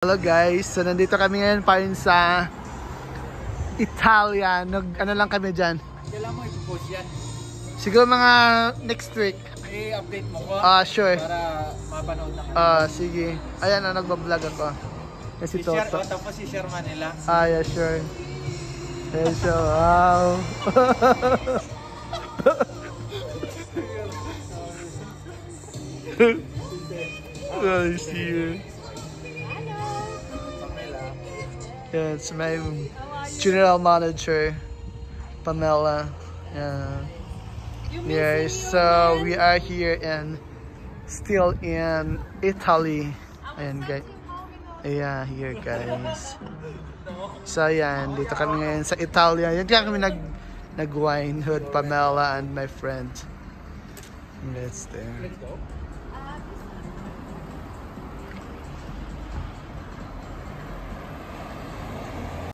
Hello guys, so nandito kami ngayon pa rin sa Italia. Ano lang kami dyan? Kailan mo i-post yan? Siguro mga next week. I-update mo ko? Sure. Para mapanood na kami. Sige. Ayan na, nagbablog ako. Kasi Toto. Tapos i-share man nila. Yeah, sure. Yeah, so, wow. I see you. Yeah, it's my general manager, Pamela. Yeah, so we are here and still in Italy. Ayan guys. Yeah, here guys. So ayan, dito kami ngayon sa Italia. Yan kaya kami nag-wine with Pamela and my friend. That's there.